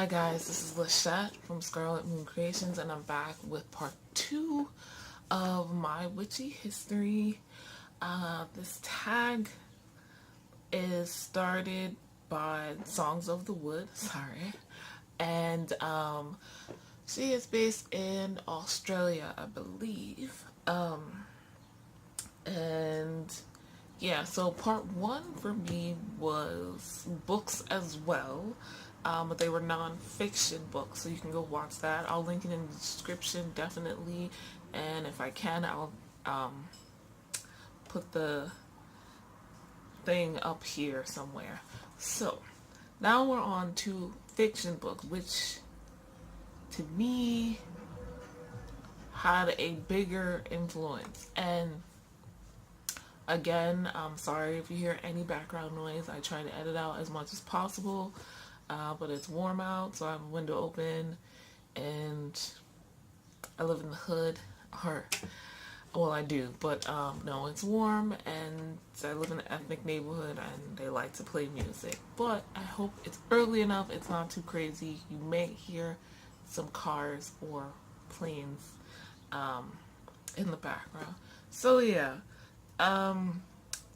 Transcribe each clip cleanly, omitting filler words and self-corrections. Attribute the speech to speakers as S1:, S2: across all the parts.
S1: Hi guys, this is Lachette from Scarlet Moon Creations, and I'm back with part 2 of my witchy history. This tag is started by Songs of the Wood, and she is based in Australia, I believe. And yeah, so part 1 for me was books as well. But they were non-fiction books, so you can go watch that. I'll link it in the description, definitely, and if I can, I'll put the thing up here somewhere. So, now we're on to fiction books, which, to me, had a bigger influence. And, again, I'm sorry if you hear any background noise. I try to edit out as much as possible. But it's warm out, so I have a window open, and I live in the hood, well, I do, but no, it's warm, and I live in an ethnic neighborhood, and they like to play music, but I hope it's early enough, it's not too crazy. You may hear some cars or planes in the background. So yeah,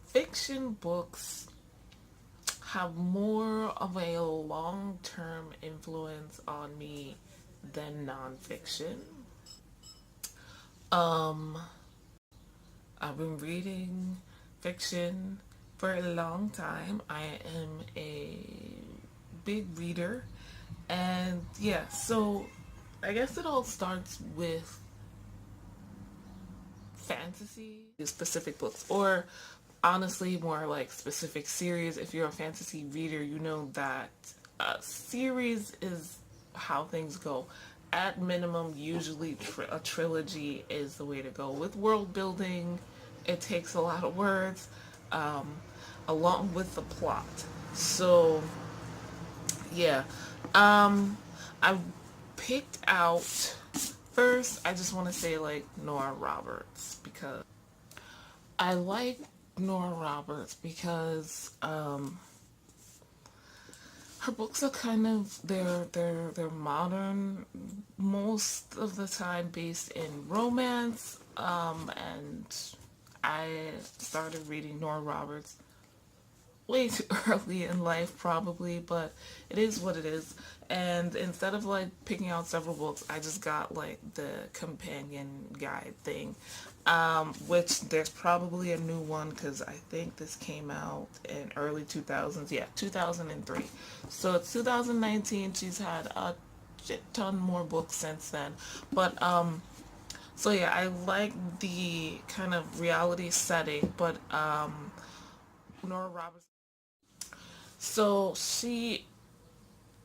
S1: fiction books have more of a long-term influence on me than nonfiction. I've been reading fiction for a long time. I am a big reader, and yeah, so I guess it all starts with fantasy, specific books, or honestly more like specific series. If you're a fantasy reader, you know that a series is how things go. At minimum, usually a trilogy is the way to go. With world building, it takes a lot of words along with the plot. So yeah, I picked out, first I just want to say, like, Nora Roberts, because I like Nora Roberts because her books are kind of, they're modern, most of the time based in romance, and I started reading Nora Roberts way too early in life, probably, but it is what it is. And instead of like picking out several books, I just got like the companion guide thing, which there's probably a new one, because I think this came out in early 2000s. Yeah, 2003. So it's 2019. She's had a shit ton more books since then, but so yeah, I like the kind of reality setting, but Nora Roberts, so she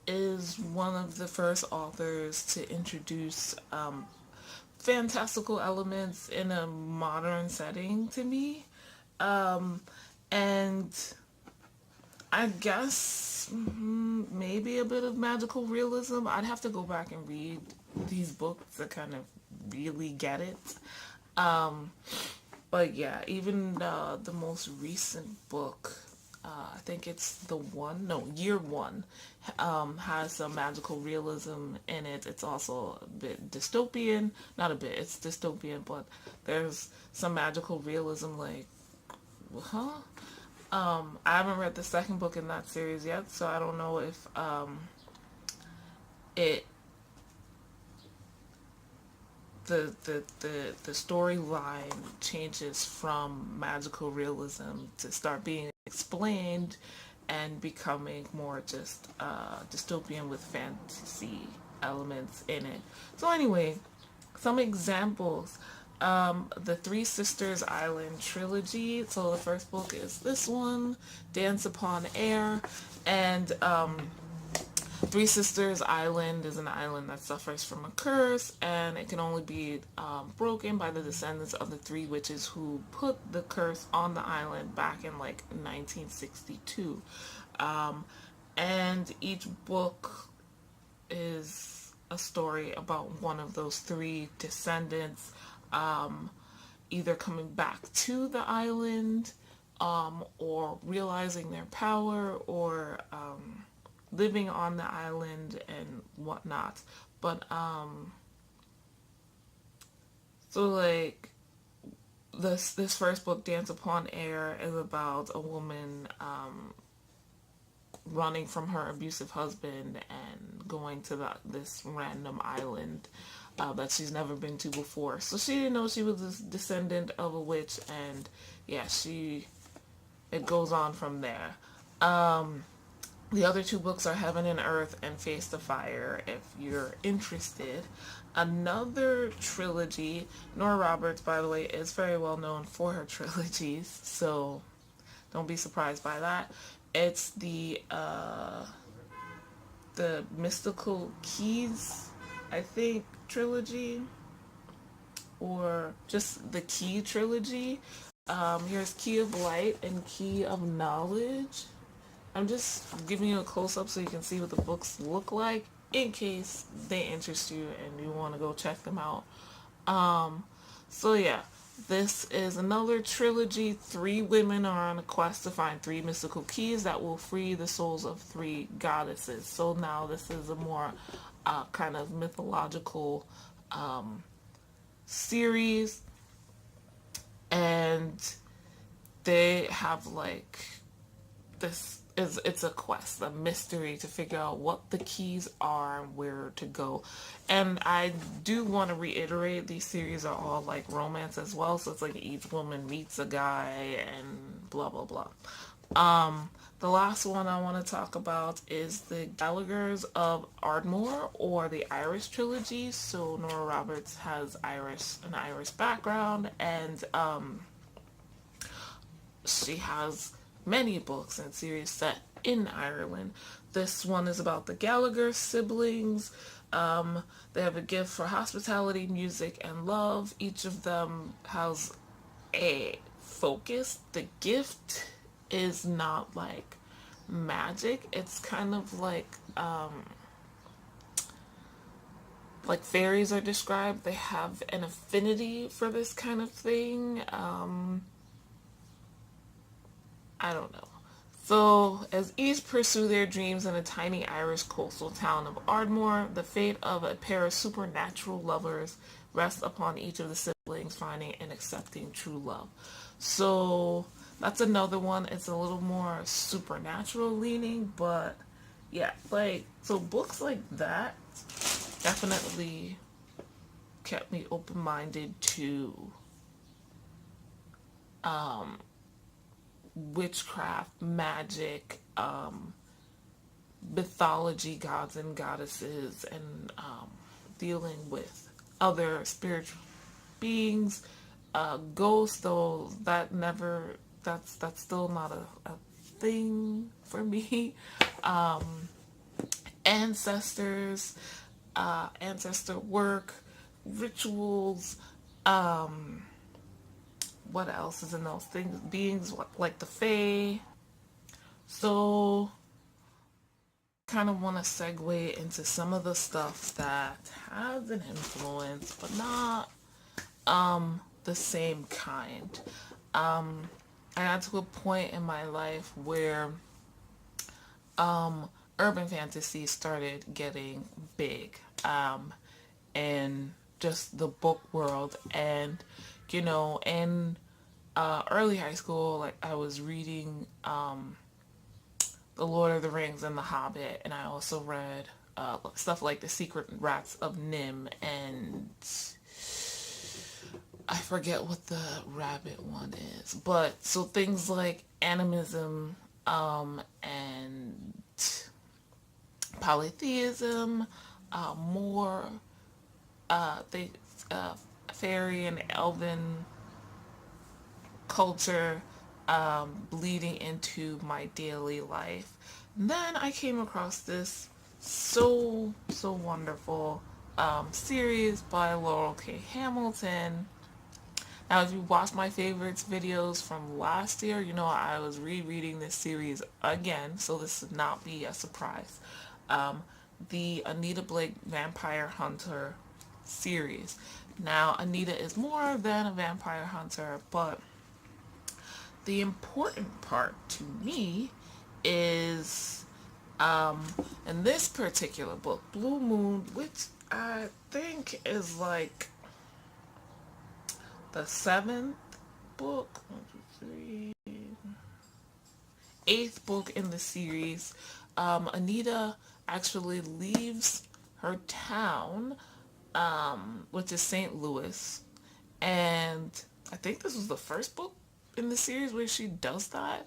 S1: is one of the first authors to introduce fantastical elements in a modern setting to me. And I guess maybe a bit of magical realism. I'd have to go back and read these books to kind of really get it. But yeah, even the most recent book, I think it's Year One, has some magical realism in it. It's also a bit dystopian. Not a bit, it's dystopian, but there's some magical realism, like, I haven't read the second book in that series yet, so I don't know if it the storyline changes from magical realism to start being explained and becoming more just dystopian with fantasy elements in it. So anyway, some examples. The Three Sisters Island trilogy. So the first book is this one, Dance Upon Air, and Three Sisters Island is an island that suffers from a curse, and it can only be broken by the descendants of the three witches who put the curse on the island back in like 1962. And each book is a story about one of those three descendants either coming back to the island or realizing their power, or living on the island and whatnot. But so like this first book, Dance Upon Air, is about a woman running from her abusive husband and going to this random island that she's never been to before. So she didn't know she was a descendant of a witch, and yeah, it goes on from there. The other two books are Heaven and Earth and Face the Fire, if you're interested. Another trilogy, Nora Roberts, by the way, is very well known for her trilogies, so don't be surprised by that. It's the Mystical Keys, I think, trilogy, or just the Key trilogy. Here's Key of Light and Key of Knowledge. I'm just giving you a close-up so you can see what the books look like in case they interest you and you want to go check them out. So yeah, this is another trilogy. 3 women are on a quest to find 3 mystical keys that will free the souls of 3 goddesses. So now this is a more kind of mythological series, and they have like this it's a quest, a mystery to figure out what the keys are and where to go. And I do want to reiterate, these series are all like romance as well, so it's like each woman meets a guy and blah blah blah. The last one I want to talk about is the Gallaghers of Ardmore, or the Irish trilogy. So Nora Roberts has an Irish background, and she has many books and series set in Ireland. This one is about the Gallagher siblings. They have a gift for hospitality, music, and love. Each of them has a focus. The gift is not like magic. It's kind of like fairies are described. They have an affinity for this kind of thing. I don't know. So, as each pursue their dreams in a tiny Irish coastal town of Ardmore, the fate of a pair of supernatural lovers rests upon each of the siblings finding and accepting true love. So, that's another one. It's a little more supernatural leaning, but yeah, so books like that definitely kept me open-minded to witchcraft, magic, mythology, gods and goddesses, and dealing with other spiritual beings, ghosts, though that's still not a thing for me. Ancestors, ancestor work, rituals, what else is in those things? Beings like the Fae. So, kind of want to segue into some of the stuff that has an influence, but not the same kind. I got to a point in my life where urban fantasy started getting big, in just the book world. And in early high school, like, I was reading The Lord of the Rings and The Hobbit, and I also read stuff like The Secret Rats of Nim, and I forget what the rabbit one is, but so things like animism and polytheism, more fairy and elven culture bleeding into my daily life. And then I came across this so wonderful series by Laurell K. Hamilton. Now, if you watched my favorites videos from last year, I was rereading this series again, so this would not be a surprise. The Anita Blake Vampire Hunter series. Now, Anita is more than a vampire hunter, but the important part to me is In this particular book, Blue Moon, which I think is like the seventh book, one, two, three, eighth book in the series, Anita actually leaves her town, which is St. Louis, and I think this was the first book in the series where she does that,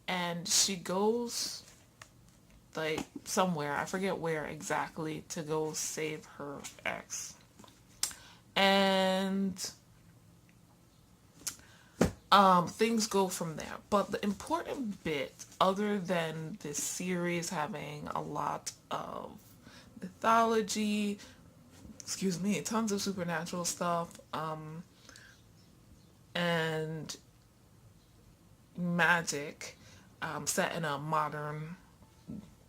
S1: and she goes like somewhere, I forget where exactly, to go save her ex. And things go from there. But the important bit, other than this series having a lot of mythology, excuse me, tons of supernatural stuff, and magic, set in a modern,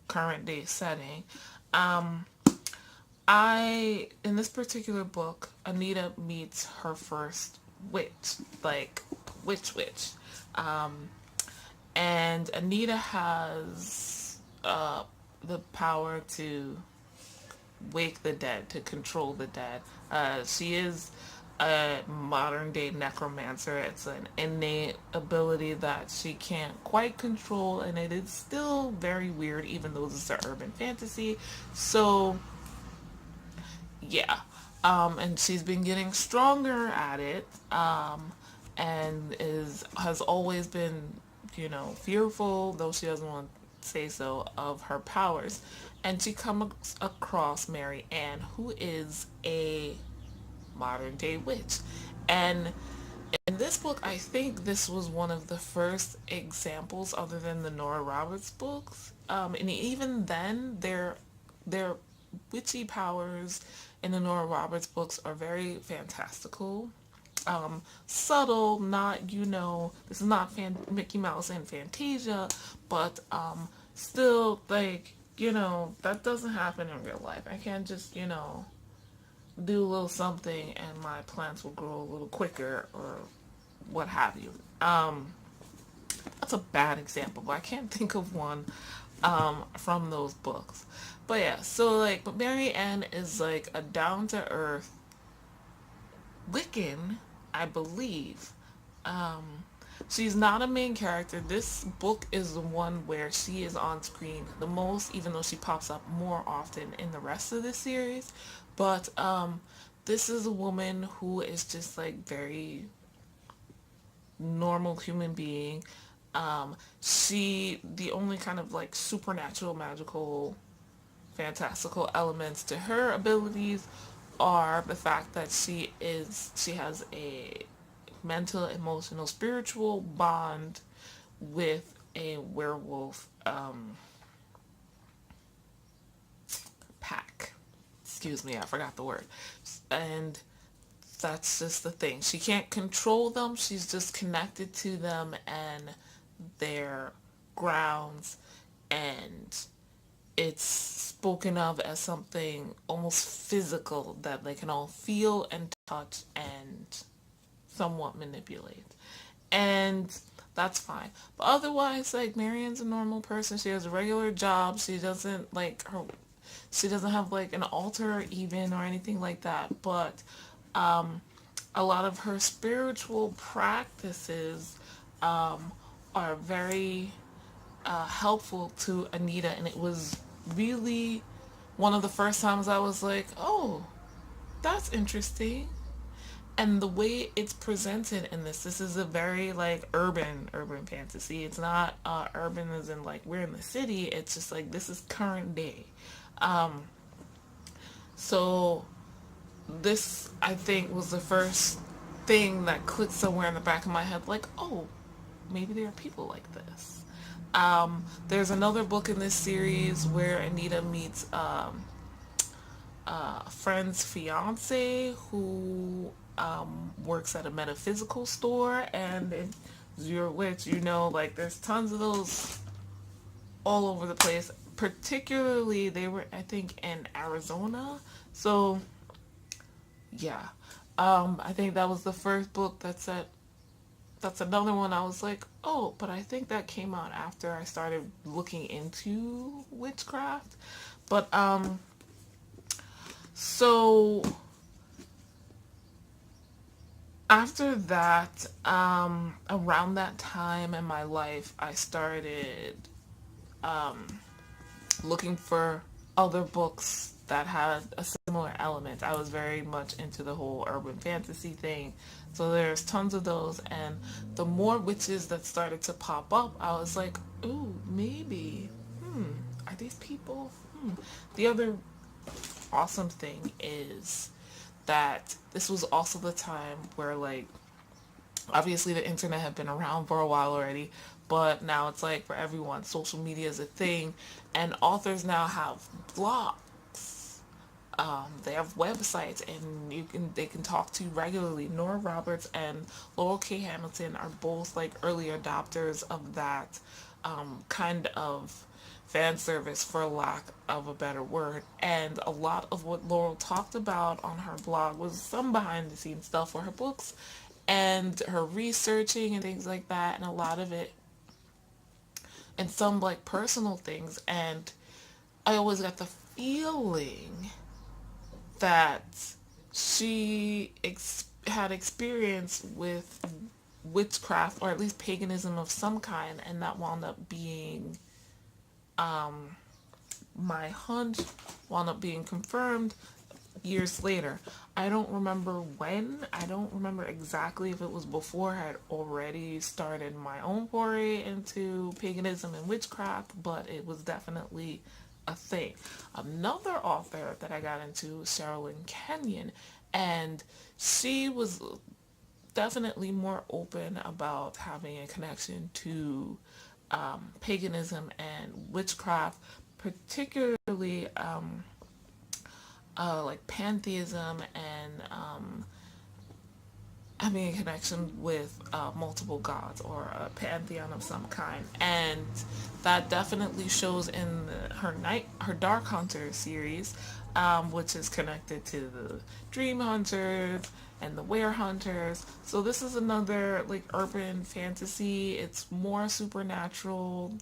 S1: current day setting, in this particular book, Anita meets her first witch, like witch. Um, and Anita has the power to wake the dead, to control the dead. She is a modern day necromancer. It's an innate ability that she can't quite control, and it is still very weird, even though this is an urban fantasy. So yeah. And she's been getting stronger at it, and has always been, fearful, though she doesn't want to say so, of her powers. And she comes across Mary Ann, who is a modern day witch. And in this book, I think this was one of the first examples, other than the Nora Roberts books. And even then, their witchy powers in the Nora Roberts books are very fantastical. Subtle, not, this is not Mickey Mouse and Fantasia, but still, like, that doesn't happen in real life. I can't just, do a little something and my plants will grow a little quicker or what have you. That's a bad example, but I can't think of one from those books. But yeah, so but Mary Ann is like a down to earth Wiccan, I believe. She's not a main character. This book is the one where she is on screen the most, even though she pops up more often in the rest of the series. But this is a woman who is just like very normal human being. The only kind of like supernatural, magical, fantastical elements to her abilities are the fact that she has a mental, emotional, spiritual bond with a werewolf pack. Excuse me, I forgot the word. And that's just the thing. She can't control them. She's just connected to them and their grounds, and it's spoken of as something almost physical that they can all feel and touch and somewhat manipulate. And that's fine. But otherwise, like, Marianne's a normal person. She has a regular job. She doesn't have like an altar even or anything like that. But a lot of her spiritual practices are very helpful to Anita, and it was really one of the first times I was like, oh, that's interesting. And the way it's presented in this is a very like urban fantasy. It's not urban as in like we're in the city. It's just like this is current day. So this, I think, was the first thing that clicked somewhere in the back of my head, like, oh, maybe there are people like this. There's another book in this series where Anita meets a friend's fiance who works at a metaphysical store, and if you're a witch, like there's tons of those all over the place. Particularly, they were, I think, in Arizona. So, yeah. I think that was the first book that that's another one I was like, oh, but I think that came out after I started looking into witchcraft. But so after that, around that time in my life, I started looking for other books that had a similar element. I was very much into the whole urban fantasy thing. So there's tons of those, and the more witches that started to pop up, I was like, ooh, maybe. Are these people? The other awesome thing is that this was also the time where, like, obviously the internet had been around for a while already, but now it's like for everyone, social media is a thing, and authors now have blogs. They have websites, and they can talk to you regularly. Nora Roberts and Laurell Hamilton are both like early adopters of that kind of fan service, for lack of a better word. And a lot of what Laurell talked about on her blog was some behind the scenes stuff for her books and her researching and things like that, and a lot of it, and some like personal things. And I always got the feeling that she had experience with witchcraft, or at least paganism of some kind, and that wound up being my hunch, wound up being confirmed years later. I don't remember when. I don't remember exactly if it was before I had already started my own foray into paganism and witchcraft, but it was definitely a thing. Another author that I got into was Sherrilyn Kenyon, and she was definitely more open about having a connection to paganism and witchcraft, particularly like pantheism, and having a connection with multiple gods or a pantheon of some kind. And that definitely shows in her Dark Hunter series, which is connected to the Dream Hunters and the Were Hunters. So this is another like urban fantasy. It's more supernatural,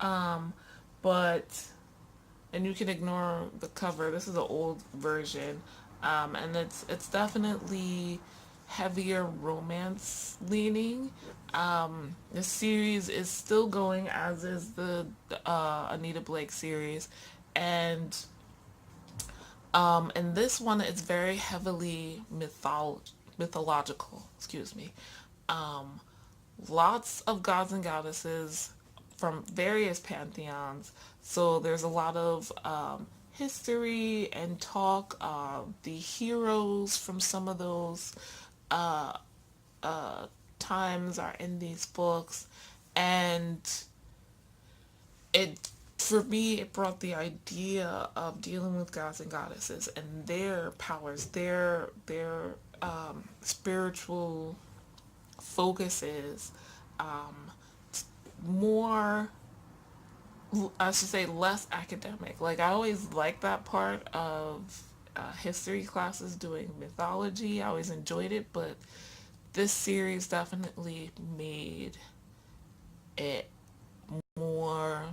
S1: but, and you can ignore the cover. This is an old version, and it's definitely heavier romance leaning. The series is still going, as is the Anita Blake series, and this one is very heavily mythological. Excuse me. Lots of gods and goddesses from various pantheons. So there's a lot of history and talk. The heroes from some of those times are in these books, and it, for me, it brought the idea of dealing with gods and goddesses and their powers, their spiritual focuses, more, I should say, less academic. Like, I always liked that part of history classes, doing mythology. I always enjoyed it, but this series definitely made it more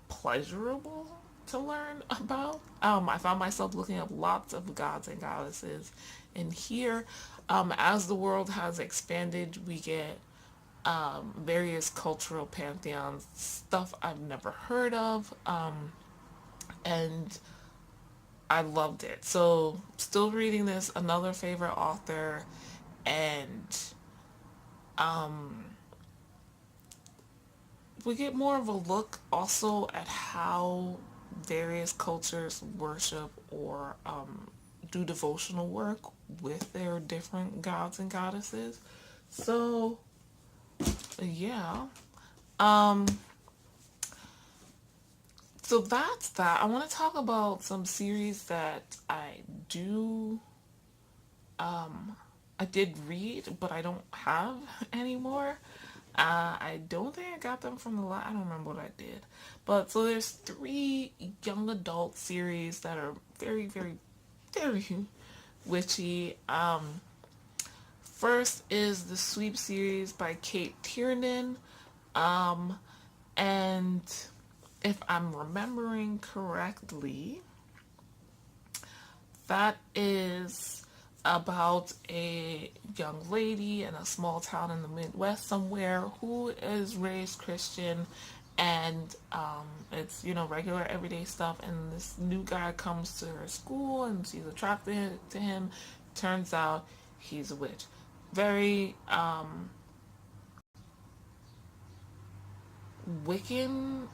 S1: pleasurable to learn about. I found myself looking up lots of gods and goddesses in here. As the world has expanded, we get various cultural pantheons, stuff I've never heard of, and I loved it. So, still reading this, another favorite author, and we get more of a look also at how various cultures worship or do devotional work with their different gods and goddesses. So, yeah. So that's that. I want to talk about some series that I did read, but I don't have anymore. I don't think I got them from the I don't remember what I did. But so there's 3 young adult series that are very, very, very witchy. first is the Sweep series by Cate Tiernan. Um, and if I'm remembering correctly, that is about a young lady in a small town in the Midwest somewhere who is raised Christian, and it's, you know, regular everyday stuff, and this new guy comes to her school and she's attracted to him. Turns out he's a witch. Very Wiccan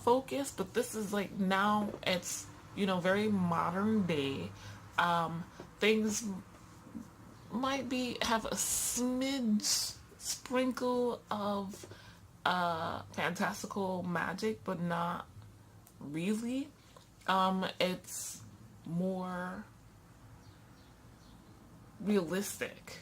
S1: focus, but this is like, now it's, you know, very modern day. Things might be have a smidge sprinkle of fantastical magic, but not really. It's more realistic.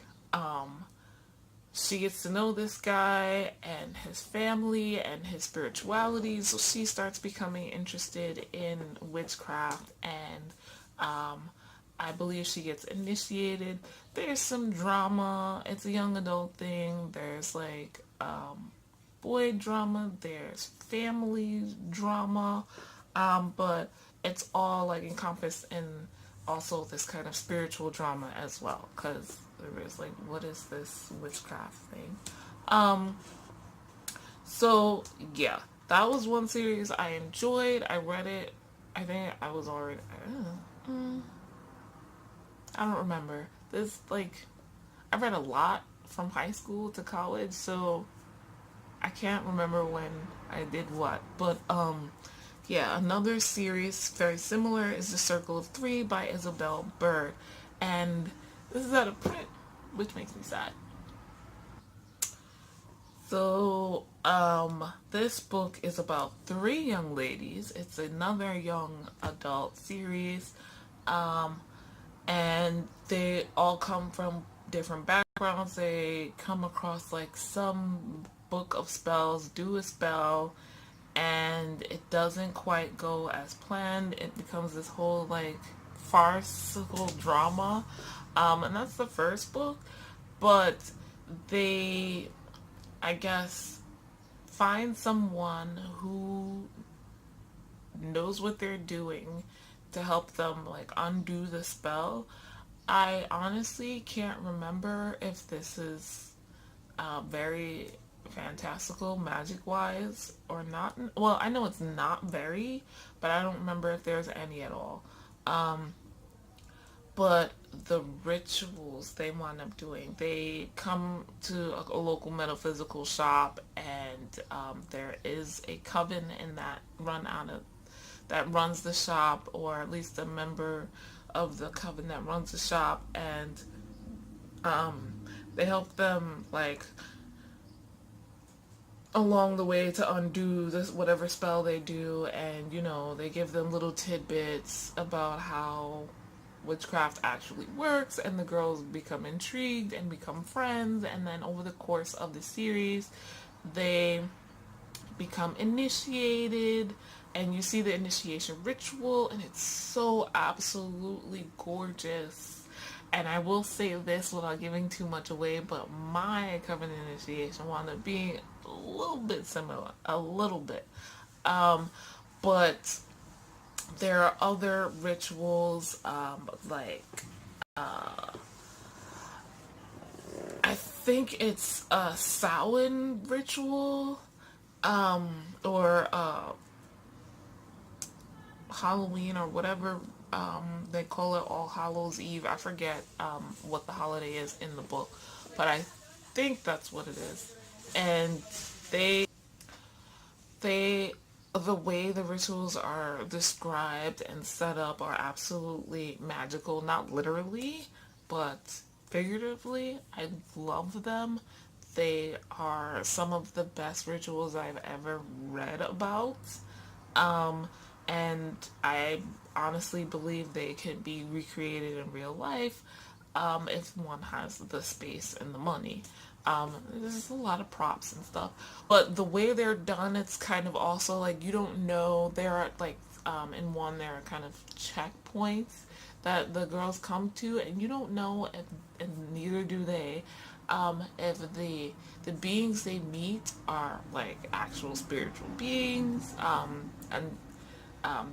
S1: She gets to know this guy and his family and his spirituality, so she starts becoming interested in witchcraft, and I believe she gets initiated. There's some drama. It's a young adult thing. There's like boy drama. There's family drama. But it's all like encompassed in also this kind of spiritual drama as well, because there is like, what is this witchcraft thing? So yeah, that was one series I enjoyed. I read it. I think I was already. I don't remember. This, like, I read a lot from high school to college, so I can't remember when I did what. But yeah, another series very similar is The Circle of Three by Isobel Bird, and this is out of print, which makes me sad. So this book is about three young ladies. It's another young adult series. And they all come from different backgrounds. They come across like some book of spells, do a spell, and it doesn't quite go as planned. It becomes this whole like farcical drama, and that's the first book. But they, I guess, find someone who knows what they're doing to help them like undo the spell. I honestly can't remember if this is very fantastical magic wise or not. Well, I know it's not very, but I don't remember if there's any at all. But the rituals they wind up doing, they come to a local metaphysical shop, and there is a coven in that runs the shop, or at least a member of the coven that runs the shop, and they help them like along the way to undo this whatever spell they do, and you know, they give them little tidbits about how witchcraft actually works, and the girls become intrigued and become friends, and then over the course of the series they become initiated, and you see the initiation ritual, and it's so absolutely gorgeous. And I will say this without giving too much away, but my coven initiation wound up being a little bit similar, a little bit. But there are other rituals, like I think it's a Samhain ritual, or Halloween, or whatever they call it, All Hallows Eve. I forget what the holiday is in the book, but I think that's what it is. And they the way the rituals are described and set up are absolutely magical, not literally, but figuratively. I love them. They are some of the best rituals I've ever read about. And I honestly believe they can be recreated in real life, if one has the space and the money. There's a lot of props and stuff, but the way they're done, it's kind of also like, you don't know, there are like, in one, there are kind of checkpoints that the girls come to, and you don't know if, and neither do they, if the beings they meet are like actual spiritual beings, and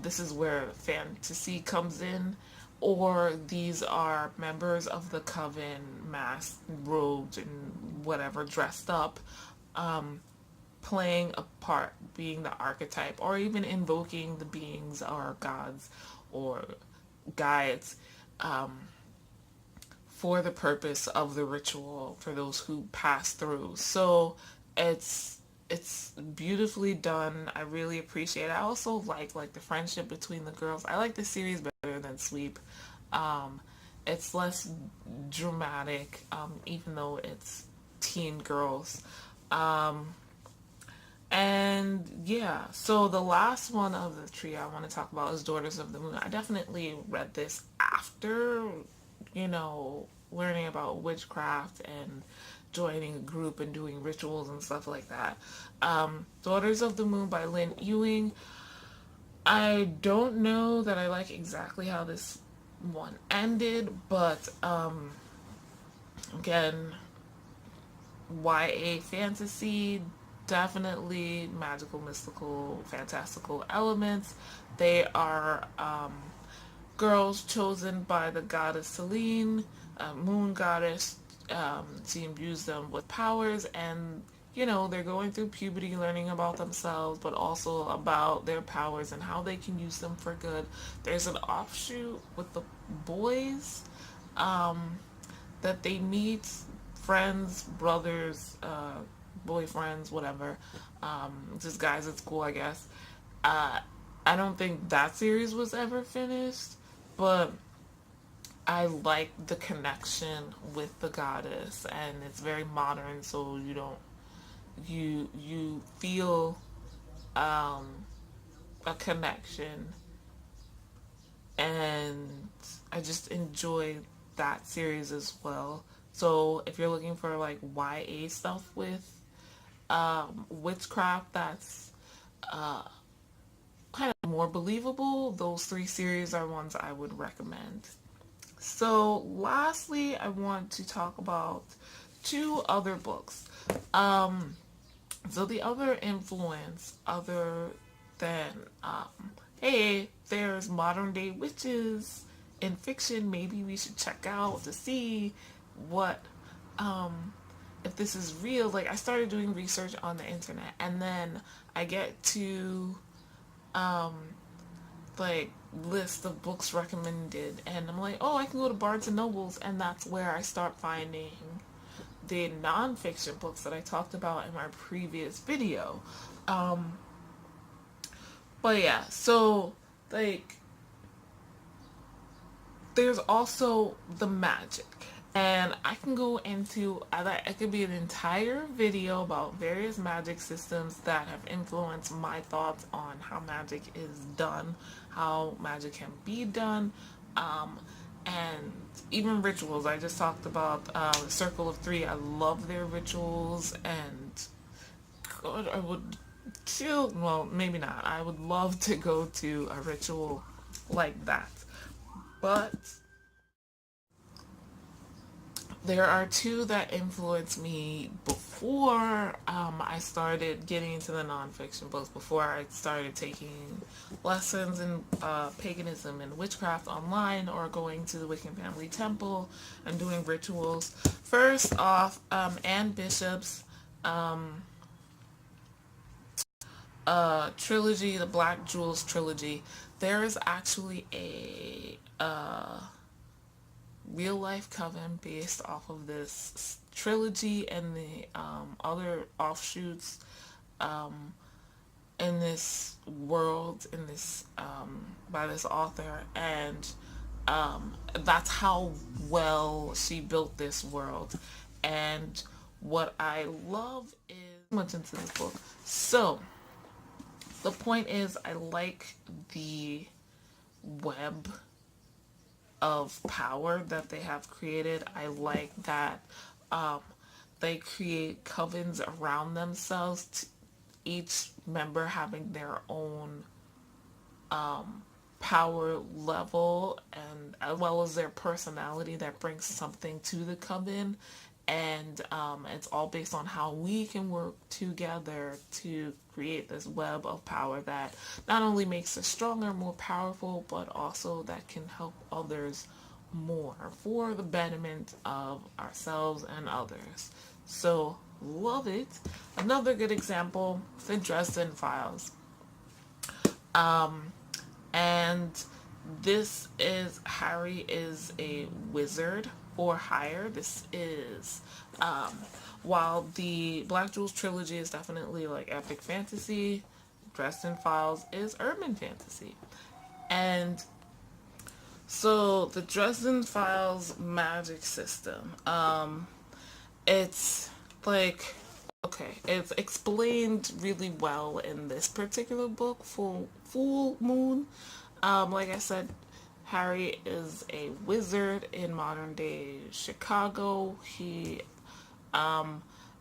S1: this is where fantasy comes in, or these are members of the coven, masked, robed, and whatever, dressed up, playing a part, being the archetype, or even invoking the beings or gods or guides, for the purpose of the ritual for those who pass through. So it's beautifully done. I really appreciate it. I also like the friendship between the girls. I like the series better than Sleep. It's less dramatic, even though it's teen girls. And yeah, so the last one of the trio I want to talk about is Daughters of the Moon. I definitely read this after, learning about witchcraft and joining a group and doing rituals and stuff like that. Daughters of the Moon by Lynne Ewing. I don't know that I like exactly how this one ended, but again, YA fantasy, definitely magical, mystical, fantastical elements. They are girls chosen by the goddess Selene, moon goddess, to imbue them with powers, and they're going through puberty, learning about themselves, but also about their powers and how they can use them for good. There's an offshoot with the boys, that they meet, friends, brothers, boyfriends, whatever, just guys at school, I guess. I don't think that series was ever finished, but I like the connection with the goddess, and it's very modern, so you feel a connection, and I just enjoy that series as well. So if you're looking for like YA stuff with witchcraft that's kind of more believable, those three series are ones I would recommend. So lastly, I want to talk about two other books. So the other influence, other than hey, there's modern day witches in fiction, maybe we should check out to see what if this is real. Like, I started doing research on the internet, and then I get to like list of books recommended, and I'm like, oh, I can go to Barnes and Nobles, and that's where I start finding the nonfiction books that I talked about in my previous video. But yeah, so like there's also the magic, and I can go into, it could be an entire video about various magic systems that have influenced my thoughts on how magic is done, how magic can be done, and even rituals. I just talked about the Circle of Three. I love their rituals, and God, I would well, maybe not. I would love to go to a ritual like that. But there are two that influenced me before I started getting into the nonfiction books, before I started taking lessons in paganism and witchcraft online, or going to the Wiccan Family Temple and doing rituals. First off, Anne Bishop's trilogy, the Black Jewels trilogy. There is actually a real life coven based off of this trilogy and the other offshoots in this world, in this by this author, and that's how well she built this world. And what I love is much into this book. So the point is, I like the web of power that they have created. I like that they create covens around themselves, each member having their own power level, and as well as their personality that brings something to the coven. And it's all based on how we can work together to create this web of power that not only makes us stronger, more powerful, but also that can help others more for the betterment of ourselves and others. So, love it. Another good example, the Dresden Files. And this is Harry is a wizard for hire. This is while the Black Jewels trilogy is definitely like epic fantasy, Dresden Files is urban fantasy. And so the Dresden Files magic system, it's like, okay, it's explained really well in this particular book, Full Moon. Like I said, Harry is a wizard in modern day Chicago. He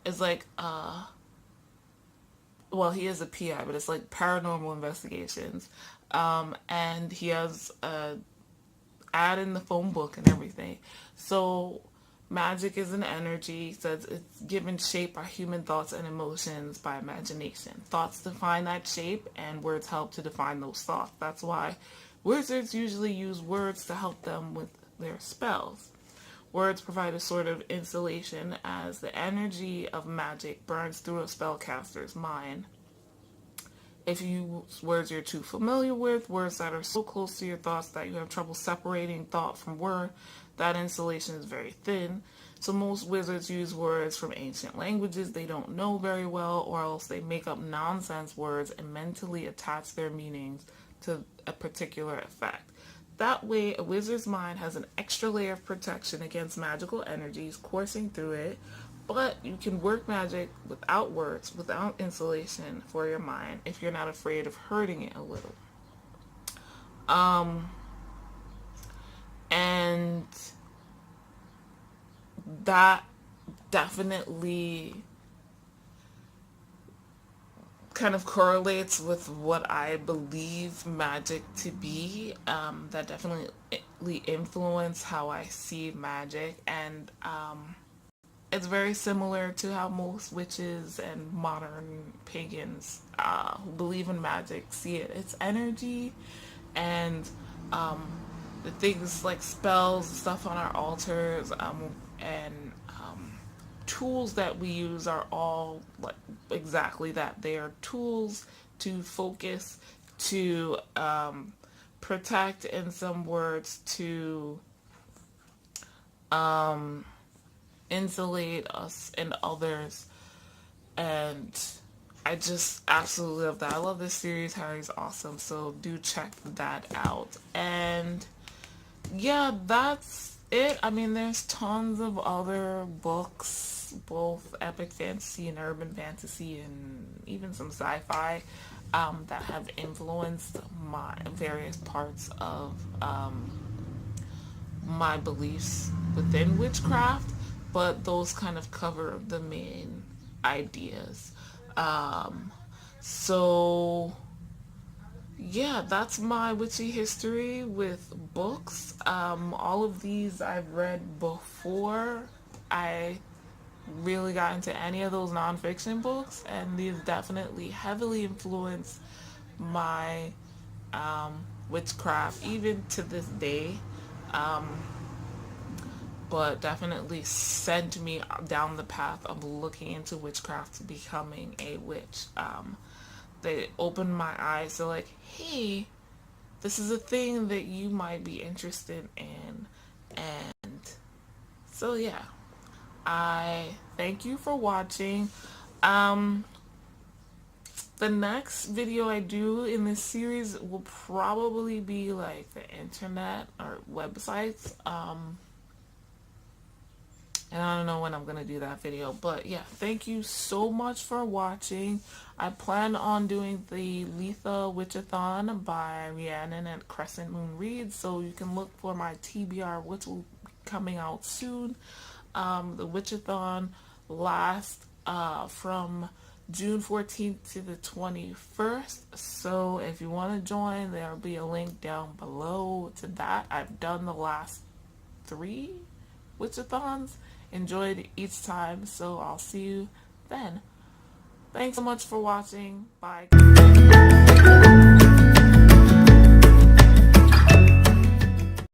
S1: is like well, he is a PI, but it's like paranormal investigations. And he has a ad in the phone book and everything. So magic is an energy, says it's given shape by human thoughts and emotions by imagination. Thoughts define that shape, and words help to define those thoughts. That's why wizards usually use words to help them with their spells. Words provide a sort of insulation as the energy of magic burns through a spellcaster's mind. If you use words you're too familiar with, words that are so close to your thoughts that you have trouble separating thought from word, that insulation is very thin. So most wizards use words from ancient languages they don't know very well, or else they make up nonsense words and mentally attach their meanings to a particular effect. That way, a wizard's mind has an extra layer of protection against magical energies coursing through it, but you can work magic without words, without insulation for your mind, if you're not afraid of hurting it a little. And that definitely kind of correlates with what I believe magic to be. That definitely influenced how I see magic, and it's very similar to how most witches and modern pagans who believe in magic see it. It's energy, and the things like spells, stuff on our altars, and tools that we use are all like exactly that. They are tools to focus, to protect, in some words, to insulate us and others. And I just absolutely love that. I love this series. Harry's awesome, so do check that out. And yeah, that's it. I mean, there's tons of other books, both epic fantasy and urban fantasy, and even some sci-fi that have influenced my various parts of my beliefs within witchcraft, but those kind of cover the main ideas. So yeah, that's my witchy history with books. All of these I've read before I really got into any of those nonfiction books, and these definitely heavily influenced my witchcraft even to this day. But definitely sent me down the path of looking into witchcraft, becoming a witch. They opened my eyes to like, hey, this is a thing that you might be interested in. And so yeah, I thank you for watching. The next video I do in this series will probably be like the internet or websites. And I don't know when I'm going to do that video. But yeah, thank you so much for watching. I plan on doing the Letha Witchathon by Rhiannon at Crescent Moon Reads. So you can look for my TBR, which will be coming out soon. The Witchathon lasts from June 14th to the 21st. So if you want to join, there'll be a link down below to that. I've done the last 3 Witchathons, enjoyed each time, so I'll see you then. Thanks so much for watching. Bye.